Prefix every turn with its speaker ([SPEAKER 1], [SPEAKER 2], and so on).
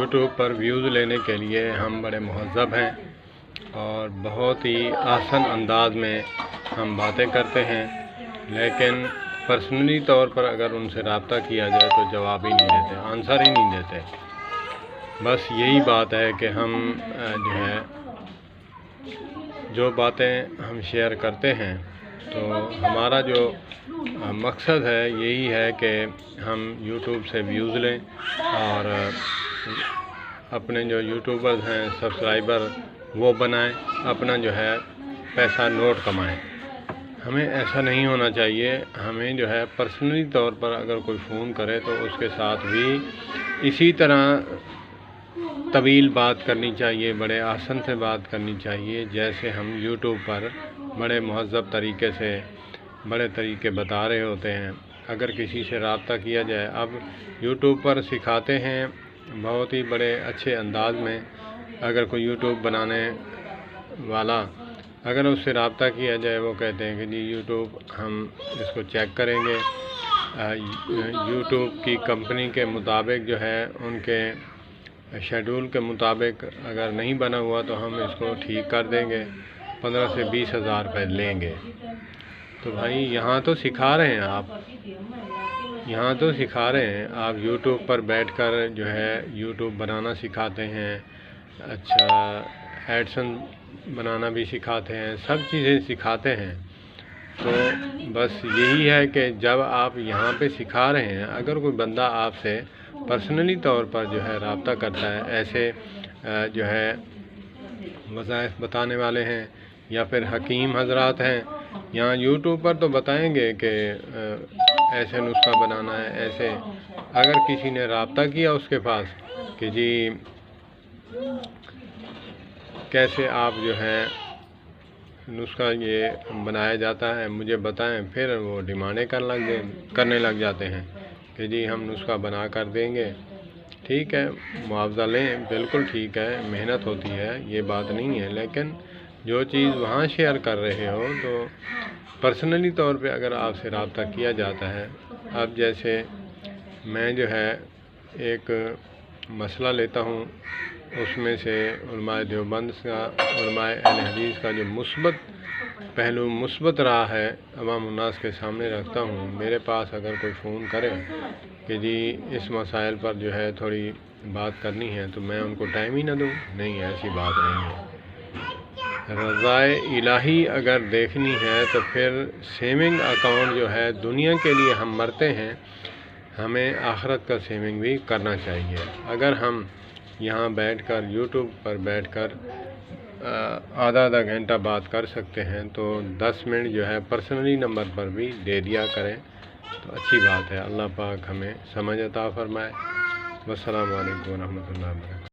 [SPEAKER 1] YouTube पर views लेने के लिए हम बड़े महज़्ज़ब हैं और बहुत ही आसान अंदाज में हम बातें करते हैं, लेकिन पर्सनली तौर पर अगर उनसे रब्ता किया जाए तो जवाब ही नहीं देते, आंसर ही नहीं देते। बस यही बात है कि हम जो बातें हम शेयर करते हैं तो हमारा जो मकसद है यही है कि हम यूट्यूब से व्यूज़ लें और अपने जो यूट्यूबर्स हैं सब्सक्राइबर वो बनाएं, अपना जो है पैसा नोट कमाएं। हमें ऐसा नहीं होना चाहिए। हमें जो है पर्सनली तौर पर अगर कोई फ़ोन करे तो उसके साथ भी इसी तरह तवील बात करनी चाहिए, बड़े आसान से बात करनी चाहिए, जैसे हम यूट्यूब पर बड़े महज़्ज़ब तरीके से बड़े तरीके बता रहे होते हैं। अगर किसी से रब्ता किया जाए, अब यूट्यूब पर सिखाते हैं बहुत ही बड़े अच्छे अंदाज में। अगर कोई यूट्यूब बनाने वाला अगर उससे रब्ता किया जाए, वो कहते हैं कि जी यूट्यूब हम इसको चेक करेंगे, यूट्यूब की कंपनी के मुताबिक जो है उनके शेड्यूल के मुताबिक अगर नहीं बना हुआ तो हम इसको ठीक कर देंगे, 15 से 20 हज़ार रुपये लेंगे। तो भाई यहाँ तो सिखा रहे हैं आप यूट्यूब पर बैठकर जो है यूट्यूब बनाना सिखाते हैं, अच्छा एडसेंस बनाना भी सिखाते हैं, सब चीज़ें सिखाते हैं। तो बस यही है कि जब आप यहाँ पे सिखा रहे हैं, अगर कोई बंदा आपसे पर्सनली तौर पर जो है रब्ता करता है, ऐसे जो है वज़ाइफ बताने वाले हैं या फिर हकीम हजरात हैं, यहाँ यूट्यूब पर तो बताएंगे कि ऐसे नुस्खा बनाना है, ऐसे। अगर किसी ने रब्ता किया उसके पास कि जी कैसे आप जो है नुस्खा ये बनाया जाता है मुझे बताएं, फिर वो डिमांडें करने लग जाते हैं कि जी हम नुस्खा बना कर देंगे। ठीक है, मुआवजा लें, बिल्कुल ठीक है, मेहनत होती है, ये बात नहीं है, लेकिन जो चीज़ वहाँ शेयर कर रहे हो तो पर्सनली तौर पे अगर आपसे रब्ता किया जाता है। अब जैसे मैं जो है एक मसला लेता हूँ, उसमें से उलमाए देवबंद का, उलमाए अहले हदीस का जो मुस्बत पहलू, मुस्बत राह है, अवाम उन्नास के सामने रखता हूँ। मेरे पास अगर कोई फ़ोन करे कि जी इस मसाइल पर जो है थोड़ी बात करनी है, तो मैं उनको टाइम ही ना दूँ, नहीं, ऐसी बात नहीं है। रज़ाए इलाही अगर देखनी है तो फिर सेविंग अकाउंट जो है, दुनिया के लिए हम मरते हैं, हमें आखिरत का सेविंग भी करना चाहिए। अगर हम यहाँ बैठकर यूट्यूब पर बैठकर आधा घंटा बात कर सकते हैं तो 10 मिनट जो है पर्सनली नंबर पर भी दे दिया करें तो अच्छी बात है। अल्लाह पाक हमें समझ अता फरमाए। वस्सलामु अलैकुम व रहमतुल्लाहि व बरकातहू।